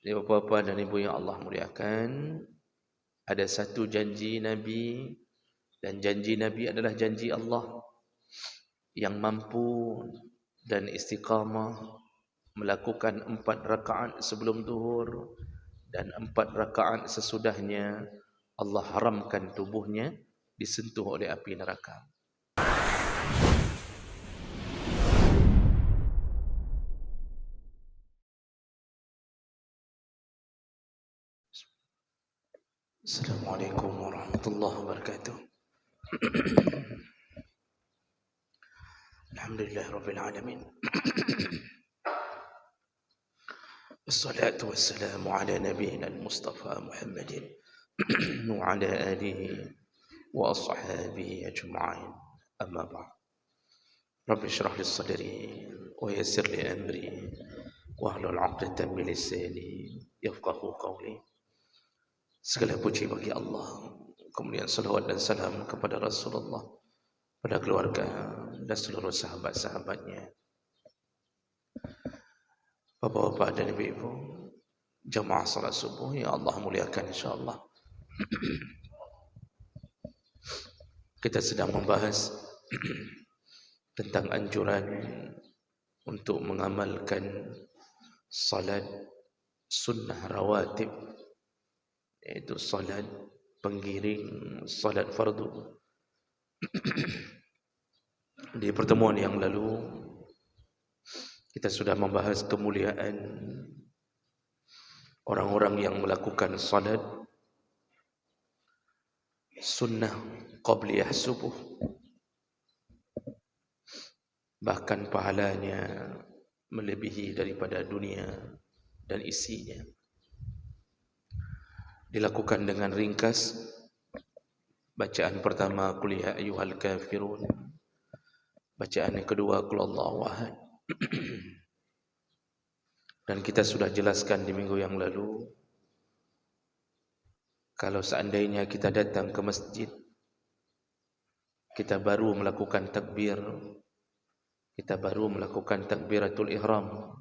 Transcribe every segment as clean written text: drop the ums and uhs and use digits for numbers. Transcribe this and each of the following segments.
Bapa dan Ibu yang Allah muliakan, ada satu janji Nabi, dan janji Nabi adalah janji Allah yang mampu dan istiqamah melakukan 4 rakaat sebelum zuhur dan 4 rakaat sesudahnya. Allah haramkan tubuhnya disentuh oleh api neraka. Assalamualaikum warahmatullahi wabarakatuh. Alhamdulillah rabbil alamin. Wassalatu wassalamu ala nabiyyina al-Mustafa Muhammadin wa ala alihi wa ashabihi ajma'in. Amma ba'd. Rabbi shrah li sadri wa yassir li amri wahlul 'uqdatam min lisani yafqahu qawli. Segala puji bagi Allah, kemudian salawat dan salam kepada Rasulullah, pada keluarga dan seluruh sahabat-sahabatnya. Bapak-bapak dan ibu-ibu, jamaah salat subuh yang Allah muliakan insyaAllah. Kita sedang membahas tentang anjuran untuk mengamalkan salat sunnah rawatib, yaitu salat penggiring salat fardu. Di pertemuan yang lalu kita sudah membahas kemuliaan orang-orang yang melakukan salat sunnah qabliyah subuh, bahkan pahalanya melebihi daripada dunia dan isinya. Dilakukan dengan ringkas. Bacaan pertama qul ya ayyuhal kafirun, bacaan yang kedua qul Allahu ahad. Dan kita sudah jelaskan di minggu yang lalu, kalau seandainya kita datang ke masjid, kita baru melakukan takbir, kita baru melakukan takbiratul ihram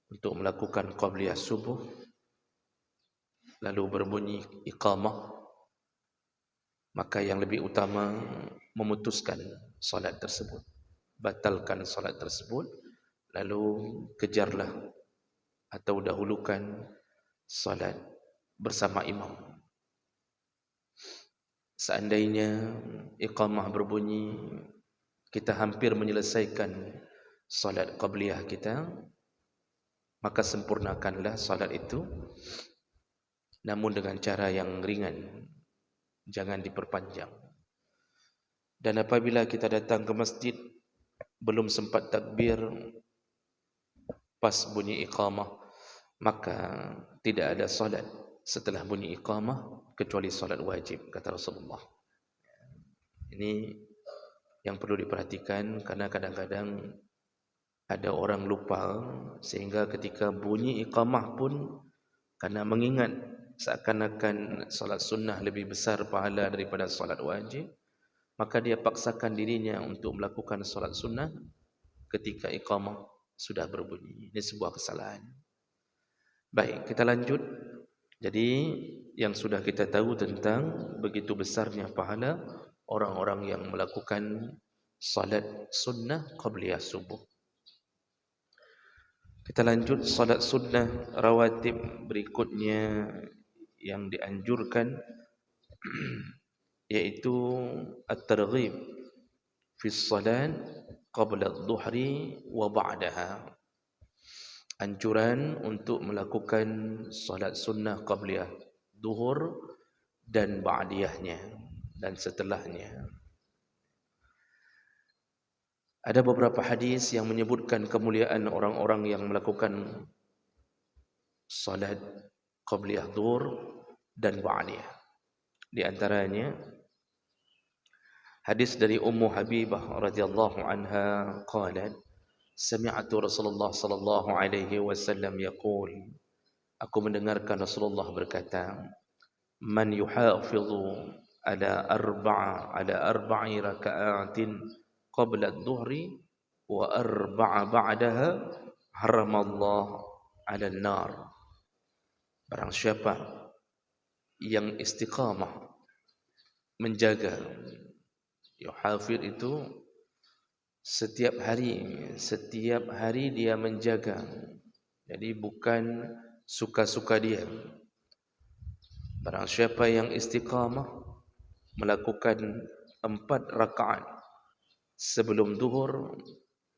untuk melakukan qabliyah subuh, lalu berbunyi iqamah, maka yang lebih utama memutuskan salat tersebut, batalkan salat tersebut, lalu kejarlah atau dahulukan salat bersama imam. Seandainya iqamah berbunyi, kita hampir menyelesaikan salat qabliyah kita, maka sempurnakanlah salat itu, namun dengan cara yang ringan, jangan diperpanjang. Dan apabila kita datang ke masjid belum sempat takbir, pas bunyi iqamah, maka tidak ada salat setelah bunyi iqamah kecuali salat wajib, kata Rasulullah. Ini yang perlu diperhatikan, karena kadang-kadang ada orang lupa, sehingga ketika bunyi iqamah pun, karena mengingat seakan-akan salat sunnah lebih besar pahala daripada salat wajib, maka dia paksakan dirinya untuk melakukan salat sunnah ketika iqamah sudah berbunyi. Ini sebuah kesalahan. Baik, kita lanjut. Jadi yang sudah kita tahu tentang begitu besarnya pahala orang-orang yang melakukan salat sunnah qabliyah subuh. Kita lanjut salat sunnah rawatib berikutnya yang dianjurkan, yaitu at-targhib fi salat qabla adh-dhuhri wa ba'daha. Anjuran untuk melakukan salat sunnah qabliyah zuhur dan ba'diyahnya dan setelahnya. Ada beberapa hadis yang menyebutkan kemuliaan orang-orang yang melakukan salat qabliyah zuhur dan ba'diyah. Di antaranya hadis dari Ummu Habibah radhiyallahu anha qalat, sami'tu Rasulullah sallallahu alaihi wasallam yaqul, aku mendengarkan Rasulullah berkata, man yuhafizu ala arba'i raka'atin qabla adh-dhuhri wa arba'a ba'daha haramallahu 'ala an-nar. Barang siapa yang istiqamah menjaga, yuhafid itu setiap hari dia menjaga. Jadi bukan suka-suka dia. Barang siapa yang istiqamah melakukan 4 rakaat sebelum zuhur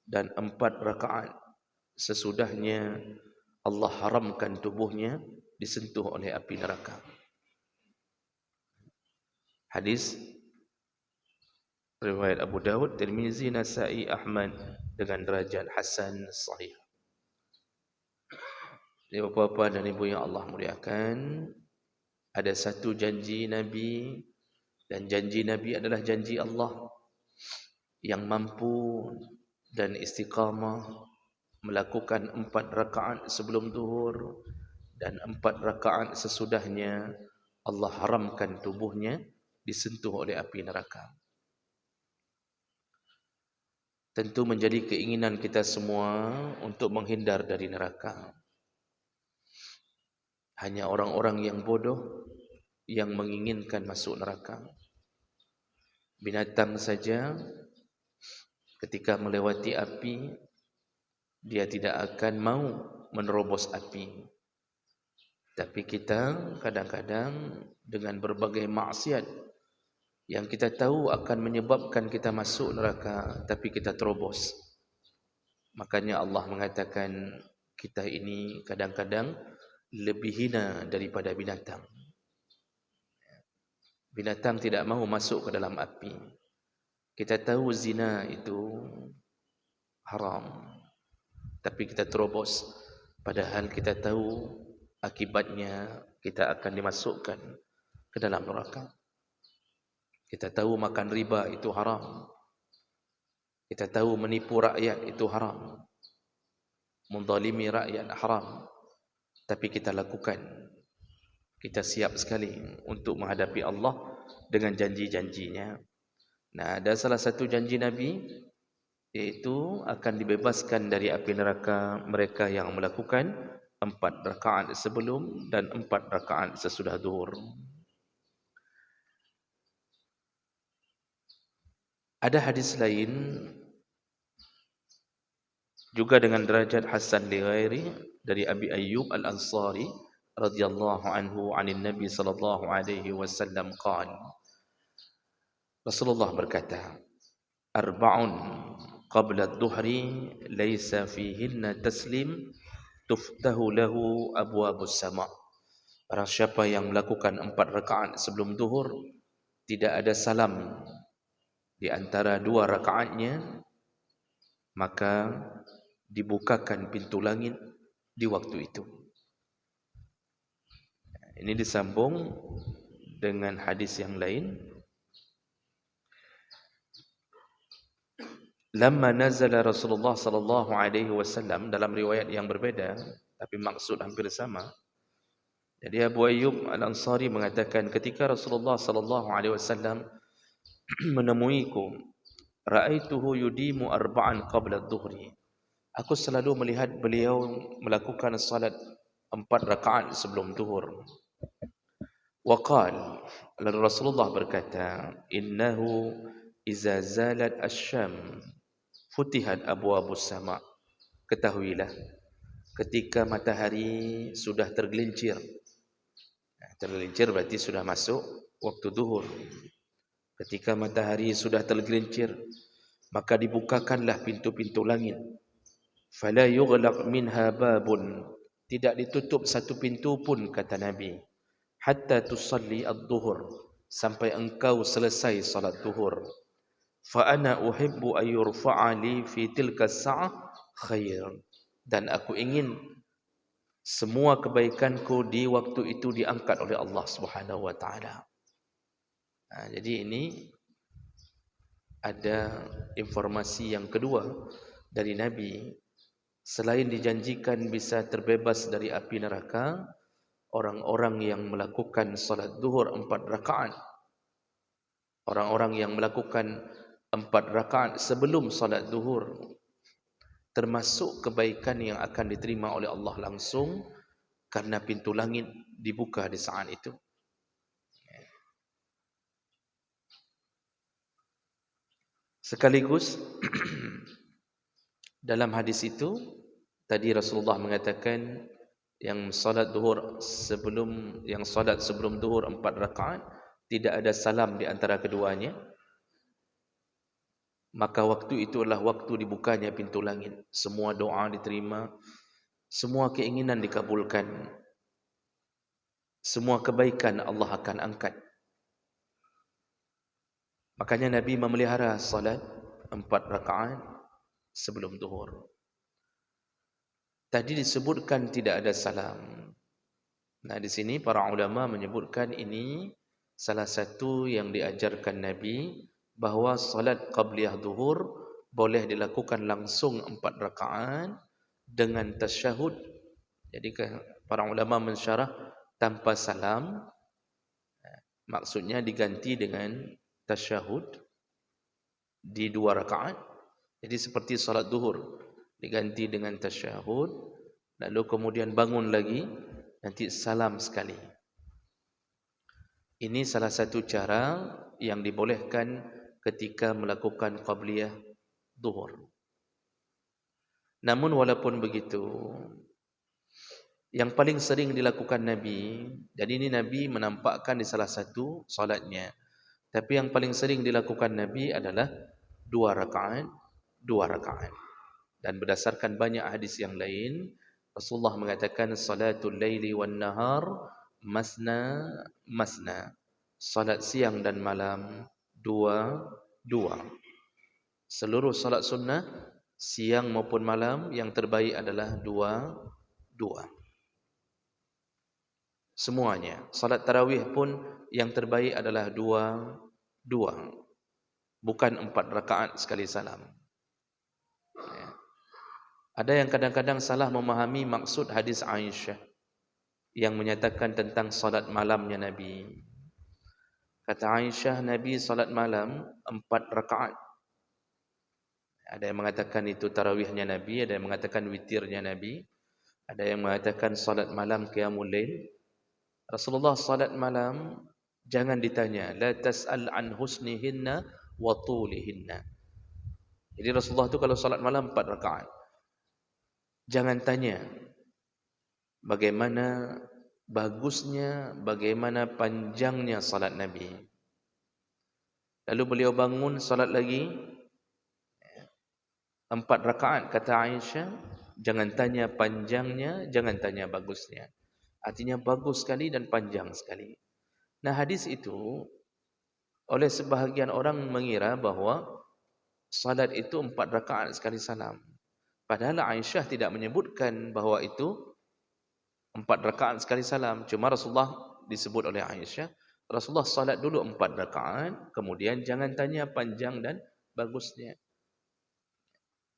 dan 4 rakaat sesudahnya, Allah haramkan tubuhnya disentuh oleh api neraka. Hadis riwayat Abu Dawud, Tirmizi, Nasa'i, Ahmad dengan derajat hasan sahih. Jadi bapa-bapa dan ibu yang Allah muliakan, ada satu janji Nabi, dan janji Nabi adalah janji Allah yang mampu dan istiqamah melakukan 4 rakaat sebelum zuhur dan 4 rakaat sesudahnya, Allah haramkan tubuhnya disentuh oleh api neraka. Tentu menjadi keinginan kita semua untuk menghindar dari neraka. Hanya orang-orang yang bodoh yang menginginkan masuk neraka. Binatang saja ketika melewati api, dia tidak akan mau menerobos api. Tapi kita kadang-kadang dengan berbagai maksiat yang kita tahu akan menyebabkan kita masuk neraka, tapi kita terobos. Makanya Allah mengatakan kita ini kadang-kadang lebih hina daripada binatang. Binatang tidak mahu masuk ke dalam api. Kita tahu zina itu haram, tapi kita terobos. Padahal kita tahu akibatnya kita akan dimasukkan ke dalam neraka. Kita tahu makan riba itu haram. Kita tahu menipu rakyat itu haram. Menzalimi rakyat haram. Tapi kita lakukan. Kita siap sekali untuk menghadapi Allah dengan janji-janjinya. Nah, ada salah satu janji Nabi, yaitu akan dibebaskan dari api neraka mereka yang melakukan 4 rakaat sebelum dan 4 rakaat sesudah zuhur. Ada hadis lain juga dengan derajat hasan li ghairi dari Abi Ayyub Al-Ansari radhiyallahu anhu 'anil Nabi sallallahu alaihi wasallam qala, Rasulullah berkata, arba'un qabla adh-dhuhri laysa fihinna taslim tuftahu lahu abwabus sama'. Barang siapa yang melakukan 4 rakaat sebelum zuhur, tidak ada salam di antara 2 rakaatnya, maka dibukakan pintu langit di waktu itu. Ini disambung dengan hadis yang lain. Lamma nazala Rasulullah sallallahu alaihi wasallam, dalam riwayat yang berbeda tapi maksud hampir sama. Jadi Abu Ayyub Al-Ansari mengatakan, ketika Rasulullah sallallahu alaihi wasallam menemuiku, ra'aituhu yudimu arba'an qabla adh-dhuhri. Aku selalu melihat beliau melakukan salat 4 rakaat sebelum zuhur. Waqal, lalu Rasulullah berkata, innahu iza zalat asy-syam futihat abwabus sama'. Ketahuilah, ketika matahari sudah tergelincir, tergelincir berarti sudah masuk waktu zuhur. Ketika matahari sudah tergelincir, maka dibukakanlah pintu-pintu langit. Fala yughlaq minha babun, tidak ditutup satu pintu pun, kata Nabi, hatta tusalli adh-dhuhur, sampai engkau selesai salat zuhur. Fa ana uhibbu ay yurfa'a li fi tilka as-sa'ah khair, dan aku ingin semua kebaikanku di waktu itu diangkat oleh Allah Subhanahu wa taala. Jadi ini ada informasi yang kedua dari Nabi. Selain dijanjikan bisa terbebas dari api neraka, orang-orang yang melakukan salat zuhur 4 rakaat, orang-orang yang melakukan 4 rakaat sebelum salat zuhur, termasuk kebaikan yang akan diterima oleh Allah langsung karena pintu langit dibuka di saat itu. Sekaligus dalam hadis itu tadi Rasulullah mengatakan yang salat sebelum zuhur 4 rakaat tidak ada salam di antara keduanya, maka waktu itu adalah waktu dibukanya pintu langit. Semua doa diterima, semua keinginan dikabulkan, semua kebaikan Allah akan angkat. Makanya Nabi memelihara salat 4 rakaat sebelum zuhur. Tadi disebutkan tidak ada salam. Nah, di sini para ulama menyebutkan ini salah satu yang diajarkan Nabi, bahawa salat qabliyah zuhur boleh dilakukan langsung 4 rakaat dengan tasyahud. Jadi para ulama mensyarah tanpa salam, maksudnya diganti dengan tasyahud di 2 rakaat. Jadi seperti salat zuhur diganti dengan tasyahud, lalu kemudian bangun lagi, nanti salam sekali. Ini salah satu cara yang dibolehkan ketika melakukan qabliyah zuhur. Namun walaupun begitu, yang paling sering dilakukan Nabi, jadi ini Nabi menampakkan di salah satu salatnya, tapi yang paling sering dilakukan Nabi adalah 2 rakaat, 2 rakaat. Dan berdasarkan banyak hadis yang lain, Rasulullah mengatakan salatul laili wan nahar masna masna. Salat siang dan malam 2 2. Seluruh salat sunnah siang maupun malam yang terbaik adalah 2 2. Semuanya. Salat tarawih pun yang terbaik adalah 2 2. Bukan 4 rakaat sekali salam. Ada yang kadang-kadang salah memahami maksud hadis Aisyah yang menyatakan tentang salat malamnya Nabi. Kata Aisyah, Nabi salat malam 4 rakaat. Ada yang mengatakan itu tarawihnya Nabi, ada yang mengatakan witirnya Nabi, ada yang mengatakan salat malam qiyamul lail. Rasulullah salat malam jangan ditanya, la tas'al an husnihinna wa tulihinna. Jadi Rasulullah itu kalau salat malam 4 rakaat, jangan tanya bagaimana bagusnya, bagaimana panjangnya salat Nabi. Lalu beliau bangun salat lagi 4 rakaat, kata Aisyah, jangan tanya panjangnya, jangan tanya bagusnya. Artinya bagus sekali dan panjang sekali. Nah, hadis itu oleh sebahagian orang mengira bahawa salat itu 4 rakaat sekali salam. Padahal Aisyah tidak menyebutkan bahawa itu 4 rakaat sekali salam. Cuma Rasulullah disebut oleh Aisyah, Rasulullah salat dulu 4 rakaat, kemudian jangan tanya panjang dan bagusnya.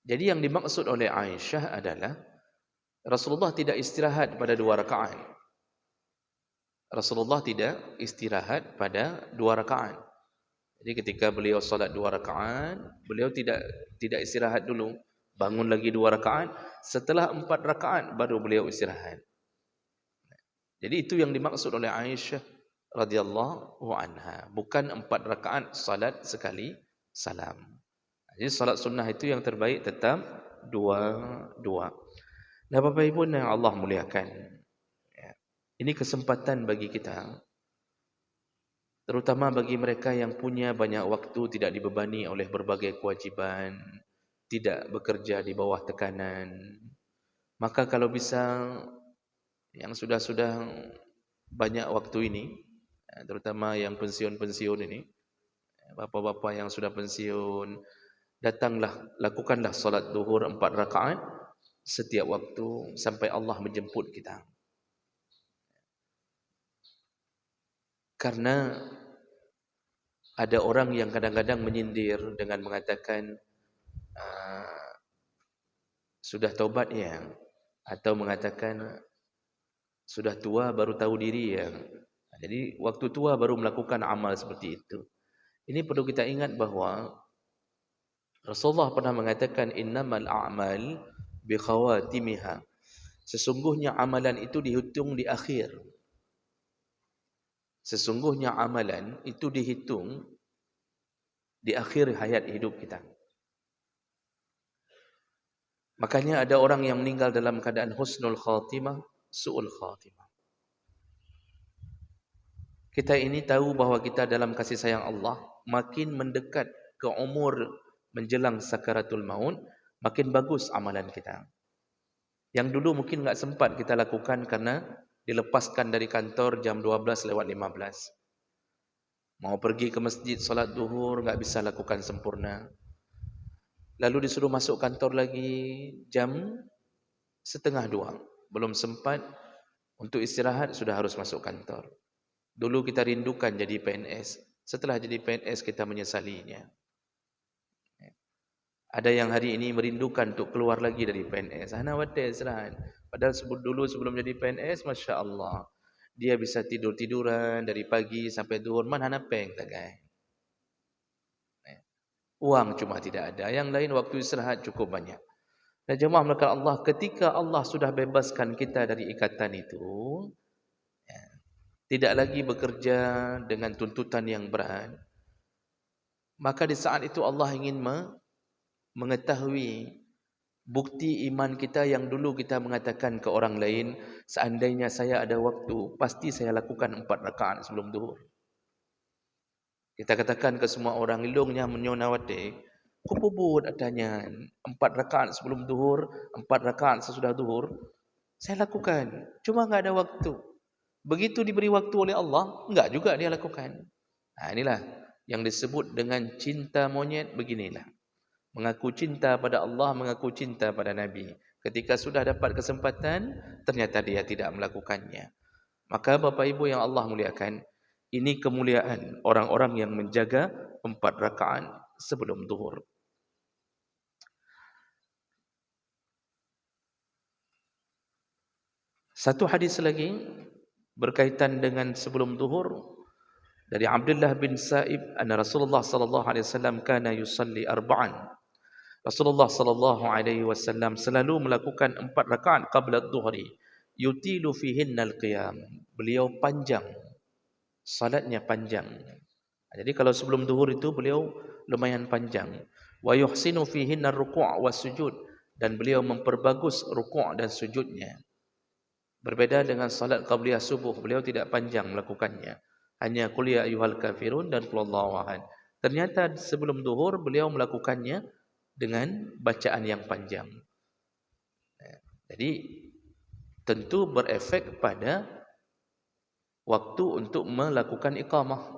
Jadi yang dimaksud oleh Aisyah adalah Rasulullah tidak istirahat pada 2 rakaat. Rasulullah tidak istirahat pada 2 rakaat. Jadi ketika beliau salat 2 rakaat, beliau tidak istirahat dulu. Bangun lagi 2 rakaat, setelah 4 rakaat baru beliau istirahat. Jadi itu yang dimaksud oleh Aisyah radhiyallahu anha, bukan 4 rakaat salat sekali salam. Jadi salat sunnah itu yang terbaik tetap 2 2. Nah, Bapak Ibu yang Allah muliakan, ini kesempatan bagi kita, terutama bagi mereka yang punya banyak waktu, tidak dibebani oleh berbagai kewajiban, tidak bekerja di bawah tekanan. Maka kalau bisa, yang sudah banyak waktu ini, terutama yang pensiun ini, bapak-bapak yang sudah pensiun, datanglah, lakukanlah salat zuhur 4 rakaat setiap waktu sampai Allah menjemput kita. Karena ada orang yang kadang-kadang menyindir dengan mengatakan sudah taubat ya, atau mengatakan sudah tua baru tahu diri ya. Jadi waktu tua baru melakukan amal seperti itu. Ini perlu kita ingat bahawa Rasulullah pernah mengatakan innamal a'mal bi khawatimiha. Sesungguhnya amalan itu dihitung di akhir. Sesungguhnya amalan itu dihitung di akhir hayat hidup kita. Makanya ada orang yang meninggal dalam keadaan husnul khatimah, su'ul khatimah. Kita ini tahu bahawa kita dalam kasih sayang Allah, makin mendekat ke umur menjelang sakaratul maut, makin bagus amalan kita. Yang dulu mungkin enggak sempat kita lakukan karena dilepaskan dari kantor jam 12:15. Mau pergi ke masjid solat zuhur enggak bisa lakukan sempurna. Lalu disuruh masuk kantor lagi jam 1:30. Belum sempat untuk istirahat sudah harus masuk kantor. Dulu kita rindukan jadi PNS. Setelah jadi PNS kita menyesalinya. Ada yang hari ini merindukan untuk keluar lagi dari PNS. Ana wate istirahat. Padahal dulu sebelum jadi PNS, Masya Allah, dia bisa tidur-tiduran dari pagi sampai zuhur. Mana hana peng tak guys. Uang cuma tidak ada. Yang lain waktu istirahat cukup banyak. Dan jemaah melakukan Allah, ketika Allah sudah bebaskan kita dari ikatan itu, tidak lagi bekerja dengan tuntutan yang berat, maka di saat itu Allah ingin mengetahui bukti iman kita yang dulu kita mengatakan ke orang lain, seandainya saya ada waktu, pasti saya lakukan 4 rakaat sebelum zuhur. Kita katakan ke semua orang, ilungnya menyonawate, kupubut adanya 4 rakaat sebelum zuhur, 4 rakaat sesudah zuhur, saya lakukan, cuma enggak ada waktu. Begitu diberi waktu oleh Allah, enggak juga dia lakukan. Nah, inilah yang disebut dengan cinta monyet beginilah. Mengaku cinta pada Allah, mengaku cinta pada Nabi. Ketika sudah dapat kesempatan, ternyata dia tidak melakukannya. Maka Bapak Ibu yang Allah muliakan, ini kemuliaan orang-orang yang menjaga 4 rakaat sebelum zuhur. Satu hadis lagi berkaitan dengan sebelum zuhur dari Abdullah bin Sa'ib anna Rasulullah sallallahu alaihi wasallam kana yusalli arba'an. Rasulullah sallallahu alaihi wasallam selalu melakukan 4 rakaat qabla adh-dhuhri yutilu fihinna al-qiyam. Beliau panjang, salatnya panjang. Jadi kalau sebelum zuhur itu beliau lumayan panjang. Wa yuhsinu fihinna ar-ruku' was-sujud, dan beliau memperbagus rukuk dan sujudnya. Berbeda dengan salat qabliyah subuh, beliau tidak panjang melakukannya. Hanya qul ya ayyuhal kafirun dan qul huwallahu ahad. Ternyata sebelum zuhur beliau melakukannya dengan bacaan yang panjang. Jadi tentu berefek pada waktu untuk melakukan iqamah.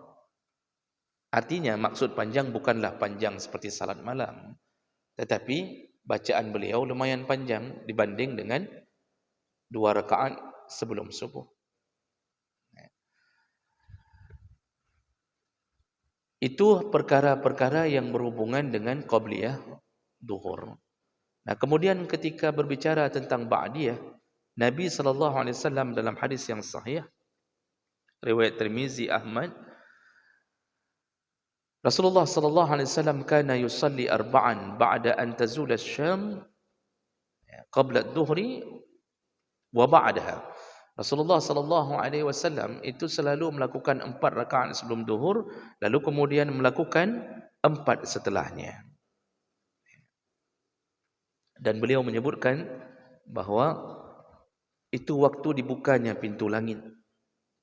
Artinya maksud panjang bukanlah panjang seperti salat malam, tetapi bacaan beliau lumayan panjang dibanding dengan 2 rakaat sebelum subuh. Itu perkara-perkara yang berhubungan dengan qabliyah zuhur. Nah, kemudian ketika berbicara tentang ba'diyah, Nabi SAW dalam hadis yang sahih riwayat Tirmizi, Ahmad, Rasulullah SAW kana yusalli arba'an ba'da an tazul asy-syam qabla adh-dhuhri wa ba'daha. Rasulullah SAW itu selalu melakukan 4 rakaat sebelum zuhur, lalu kemudian melakukan 4 setelahnya. Dan beliau menyebutkan bahawa itu waktu dibukanya pintu langit.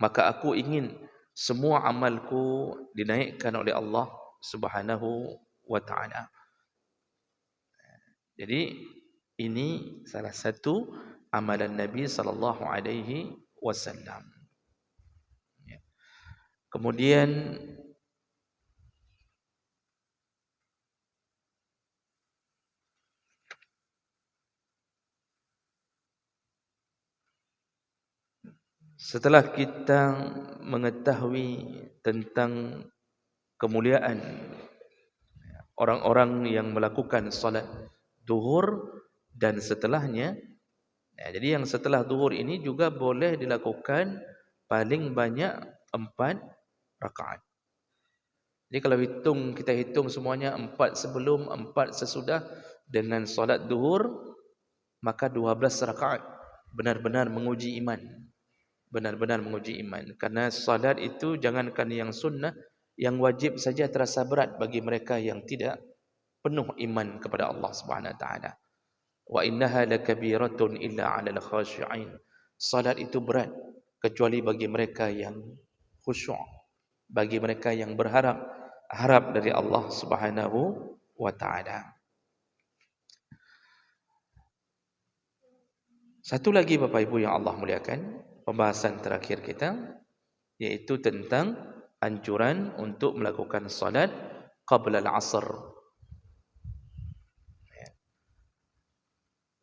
Maka aku ingin semua amalku dinaikkan oleh Allah Subhanahu wa taala. Jadi ini salah satu amalan Nabi sallallahu alaihi wasallam. Kemudian setelah kita mengetahui tentang kemuliaan orang-orang yang melakukan salat zuhur dan setelahnya, jadi yang setelah zuhur ini juga boleh dilakukan paling banyak 4 rakaat. Jadi kalau kita hitung semuanya 4 sebelum, 4 sesudah dengan salat zuhur, maka 12 rakaat. benar-benar menguji iman. Benar-benar menguji iman. Karena salat itu jangankan yang sunnah, yang wajib saja terasa berat bagi mereka yang tidak penuh iman kepada Allah Subhanahu wa taala. Wa innaha lakabiratun illa 'alal khashi'in. Salat itu berat kecuali bagi mereka yang khusyuk, bagi mereka yang harap dari Allah Subhanahu wa taala. Satu lagi Bapak Ibu yang Allah muliakan, pembahasan terakhir kita yaitu tentang anjuran untuk melakukan salat qabla al-'asr.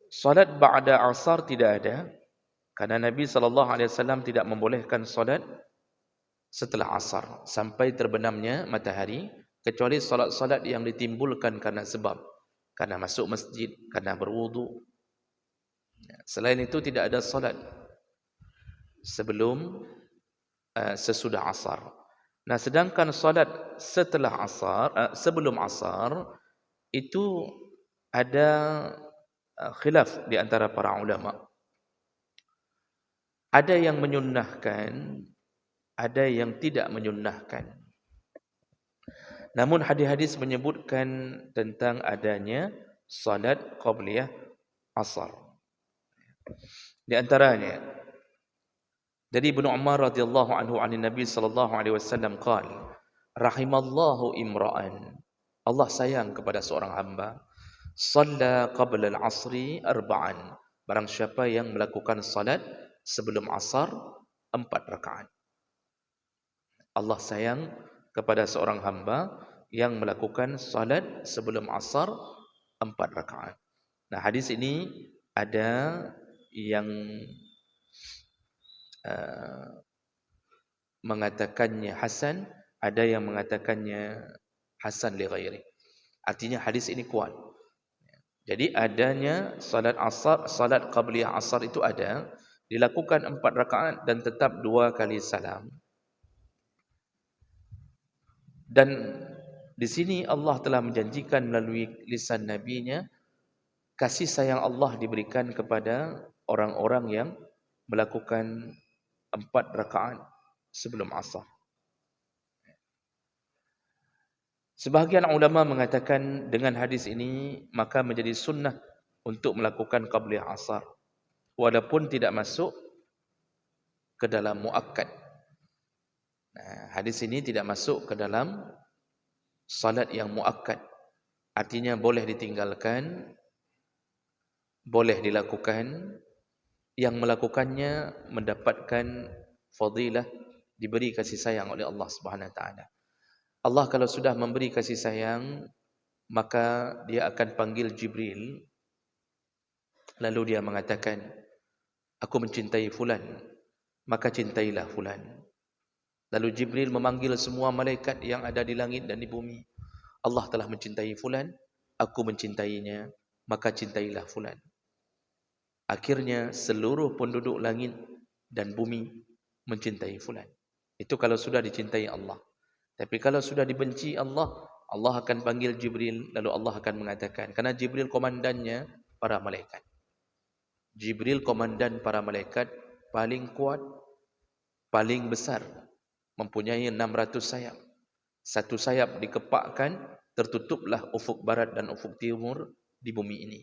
Salat ba'da asar tidak ada, karena Nabi SAW tidak membolehkan salat setelah asar sampai terbenamnya matahari, kecuali salat-salat yang ditimbulkan karena sebab, karena masuk masjid, karena berwudu. Selain itu tidak ada salat sesudah asar. Nah, sedangkan salat setelah asar, sebelum asar itu ada khilaf di antara para ulama. Ada yang menyunnahkan, ada yang tidak menyunnahkan. Namun hadis-hadis menyebutkan tentang adanya salat qabliyah asar. Di antaranya dari Ibnu Umar radhiyallahu anhu an Nabi sallallahu alaihi wasallam qala, rahimallahu imra'an. Allah sayang kepada seorang hamba, shalla qabla al-'asri arba'an. Barang siapa yang melakukan salat sebelum asar 4 rakaat. Allah sayang kepada seorang hamba yang melakukan salat sebelum asar 4 rakaat. Nah, hadis ini ada yang mengatakannya hasan, ada yang mengatakannya hasan li ghairi. Artinya hadis ini kuat. Jadi adanya salat asar, salat qabliyah asar itu ada, dilakukan 4 rakaat dan tetap 2 kali salam. Dan di sini Allah telah menjanjikan melalui lisan nabinya kasih sayang Allah diberikan kepada orang-orang yang melakukan 4 rakaat sebelum asar. Sebahagian ulama mengatakan dengan hadis ini maka menjadi sunnah untuk melakukan qabliyah asar walaupun tidak masuk ke dalam muakkad. Nah, hadis ini tidak masuk ke dalam salat yang muakkad. Artinya boleh ditinggalkan, boleh dilakukan, yang melakukannya mendapatkan fadilah, diberi kasih sayang oleh Allah Subhanahu wa taala. Allah kalau sudah memberi kasih sayang, maka dia akan panggil Jibril, lalu dia mengatakan, aku mencintai fulan, maka cintailah fulan. Lalu Jibril memanggil semua malaikat yang ada di langit dan di bumi, Allah telah mencintai fulan, aku mencintainya, maka cintailah fulan. Akhirnya seluruh penduduk langit dan bumi mencintai fulan. Itu kalau sudah dicintai Allah. Tapi kalau sudah dibenci Allah, Allah akan panggil Jibril, lalu Allah akan mengatakan, karena Jibril komandannya para malaikat. Jibril komandan para malaikat paling kuat, paling besar, mempunyai 600 sayap. Satu sayap dikepakkan, tertutuplah ufuk barat dan ufuk timur di bumi ini.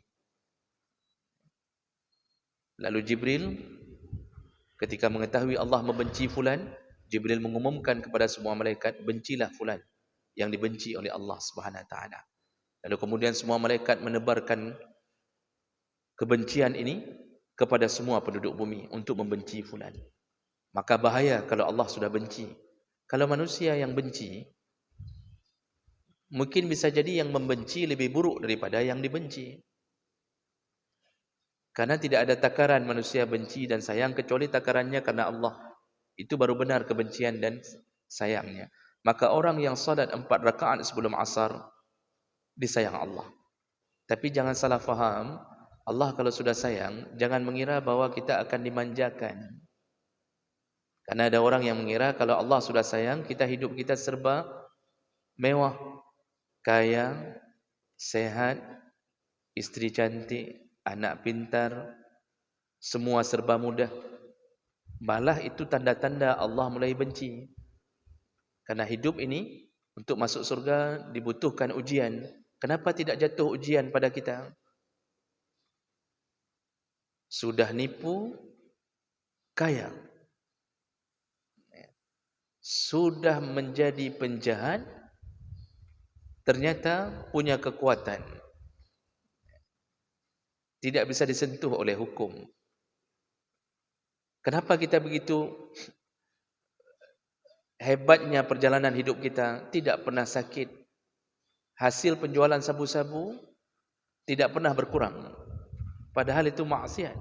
Lalu Jibril ketika mengetahui Allah membenci fulan, Jibril mengumumkan kepada semua malaikat, bencilah fulan yang dibenci oleh Allah Subhanahu wa taala. Lalu kemudian semua malaikat menebarkan kebencian ini kepada semua penduduk bumi untuk membenci fulan. Maka bahaya kalau Allah sudah benci. Kalau manusia yang benci, mungkin bisa jadi yang membenci lebih buruk daripada yang dibenci. Karena tidak ada takaran manusia benci dan sayang kecuali takarannya karena Allah. Itu baru benar kebencian dan sayangnya. Maka orang yang salat 4 rakaat sebelum asar disayang Allah. Tapi jangan salah faham, Allah kalau sudah sayang, jangan mengira bahwa kita akan dimanjakan. Karena ada orang yang mengira kalau Allah sudah sayang, hidup kita serba mewah, kaya, sehat, istri cantik, anak pintar, semua serba mudah. Malah itu tanda-tanda Allah mulai benci. Karena hidup ini untuk masuk surga dibutuhkan ujian. Kenapa tidak jatuh ujian pada kita? Sudah nipu, kaya. Sudah menjadi penjahat, ternyata punya kekuatan. Tidak bisa disentuh oleh hukum. Kenapa kita begitu hebatnya perjalanan hidup kita? Tidak pernah sakit. Hasil penjualan sabu-sabu tidak pernah berkurang. Padahal itu maksiat.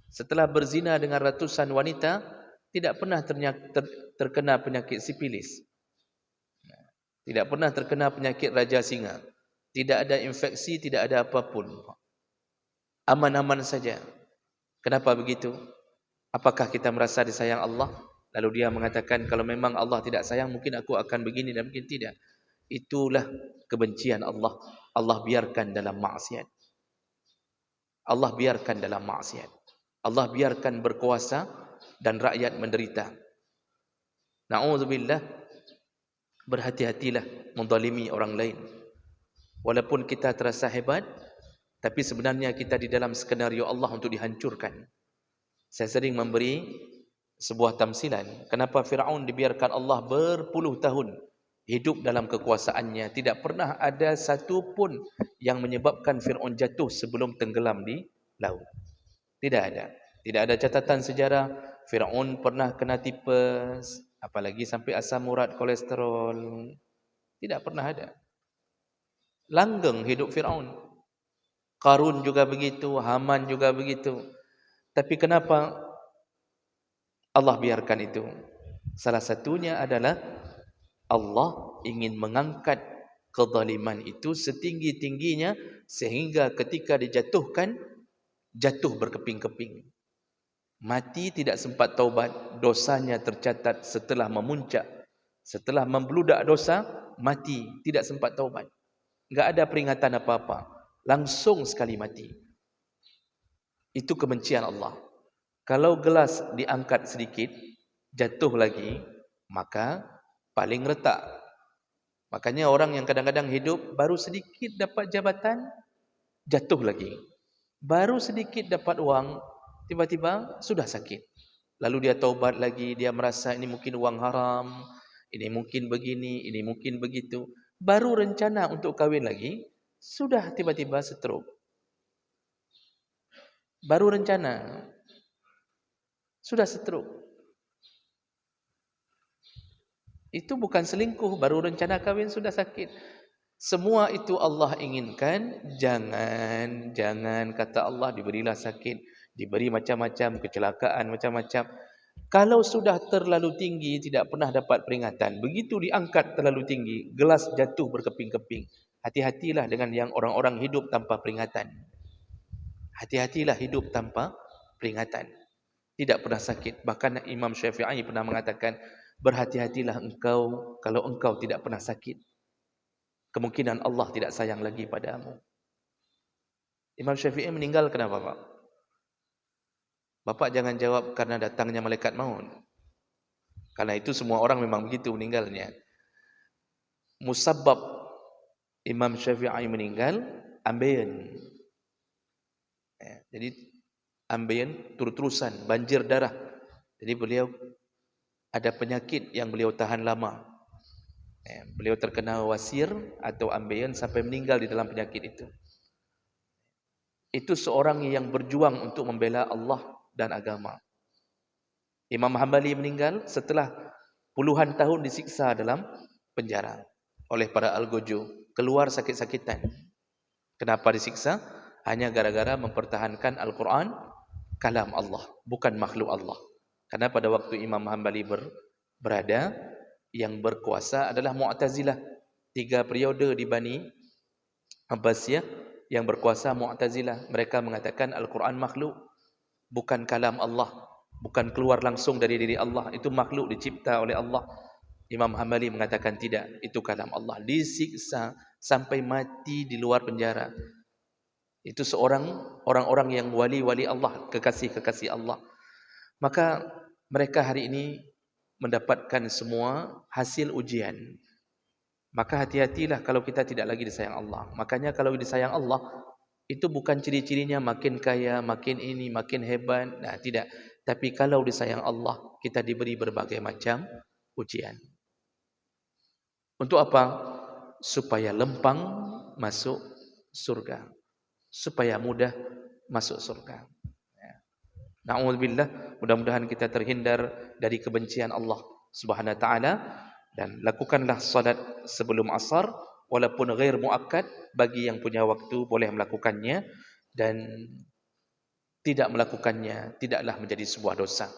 Setelah berzina dengan ratusan wanita, tidak pernah terkena penyakit sipilis. Tidak pernah terkena penyakit raja singa. Tidak ada infeksi, tidak ada apapun. Aman-aman saja. Kenapa begitu? Apakah kita merasa disayang Allah? Lalu dia mengatakan, kalau memang Allah tidak sayang, mungkin aku akan begini dan mungkin tidak. Itulah kebencian Allah. Allah biarkan dalam maksiat. Allah biarkan dalam maksiat. Allah biarkan berkuasa dan rakyat menderita. Na'udzubillah, berhati-hatilah menzalimi orang lain. Walaupun kita terasa hebat, tapi sebenarnya kita di dalam skenario Allah untuk dihancurkan. Saya sering memberi sebuah tamsilan. Kenapa Fir'aun dibiarkan Allah berpuluh tahun hidup dalam kekuasaannya. Tidak pernah ada satu pun yang menyebabkan Fir'aun jatuh sebelum tenggelam di laut. Tidak ada. Tidak ada catatan sejarah Fir'aun pernah kena tipes, apalagi sampai asam urat, kolesterol. Tidak pernah ada. Langgeng hidup Fir'aun. Qarun juga begitu, Haman juga begitu. Tapi kenapa Allah biarkan itu? Salah satunya adalah Allah ingin mengangkat kezaliman itu setinggi-tingginya sehingga ketika dijatuhkan, jatuh berkeping-keping. Mati tidak sempat taubat, dosanya tercatat setelah memuncak. Setelah membludak dosa, mati tidak sempat taubat. Enggak ada peringatan apa-apa. Langsung sekali mati. Itu kebencian Allah. Kalau gelas diangkat sedikit, jatuh lagi, maka paling retak. Makanya orang yang kadang-kadang hidup baru sedikit dapat jabatan, jatuh lagi. Baru sedikit dapat uang, tiba-tiba sudah sakit. Lalu dia taubat lagi, dia merasa ini mungkin uang haram, ini mungkin begini, ini mungkin begitu. Baru rencana untuk kahwin lagi, sudah tiba-tiba stroke. Baru rencana, sudah stroke. Itu bukan selingkuh, baru rencana kahwin sudah sakit. Semua itu Allah inginkan. Jangan kata Allah, diberilah sakit, diberi macam-macam kecelakaan, macam-macam. Kalau sudah terlalu tinggi, tidak pernah dapat peringatan. Begitu diangkat terlalu tinggi, gelas jatuh berkeping-keping. Hati-hatilah dengan yang orang-orang hidup tanpa peringatan. Hati-hatilah hidup tanpa peringatan. Tidak pernah sakit. Bahkan Imam Syafi'i pernah mengatakan, berhati-hatilah engkau kalau engkau tidak pernah sakit. Kemungkinan Allah tidak sayang lagi padamu. Imam Syafi'i meninggal kenapa, Pak? Bapak jangan jawab karena datangnya malaikat maut. Karena itu semua orang memang begitu meninggalnya. Musabbab Imam Syafi'i meninggal, ambeien. Jadi ambeien terus-terusan, banjir darah. Jadi beliau ada penyakit yang beliau tahan lama. Beliau terkena wasir atau ambeien sampai meninggal di dalam penyakit itu. Itu seorang yang berjuang untuk membela Allah dan agama. Imam Hambali meninggal setelah puluhan tahun disiksa dalam penjara oleh para algojo, keluar sakit-sakitan. Kenapa disiksa? Hanya gara-gara mempertahankan Al-Quran, kalam Allah, bukan makhluk Allah. Karena pada waktu Imam Hambali berada, yang berkuasa adalah Mu'tazilah. 3 periode di Bani Abbasiyah yang berkuasa Mu'tazilah. Mereka mengatakan Al-Quran makhluk, bukan kalam Allah, bukan keluar langsung dari diri Allah. Itu makhluk dicipta oleh Allah. Imam Hambali mengatakan tidak, itu kalam Allah. Disiksa sampai mati di luar penjara. Itu seorang orang-orang yang wali-wali Allah, kekasih-kekasih Allah. Maka mereka hari ini mendapatkan semua hasil ujian. Maka hati-hatilah kalau kita tidak lagi disayang Allah. Makanya kalau disayang Allah, itu bukan ciri-cirinya makin kaya, makin ini, makin hebat. Nah, tidak. Tapi kalau disayang Allah, kita diberi berbagai macam ujian. Untuk apa? Supaya lempang masuk surga. Supaya mudah masuk surga. Na'udzubillah, mudah-mudahan kita terhindar dari kebencian Allah Subhanahu wa taala, dan lakukanlah salat sebelum asar walaupun ghair muakkad. Bagi yang punya waktu boleh melakukannya, dan tidak melakukannya tidaklah menjadi sebuah dosa,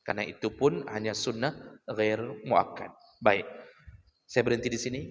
karena itu pun hanya sunnah ghair muakkad. Baik, saya berhenti di sini.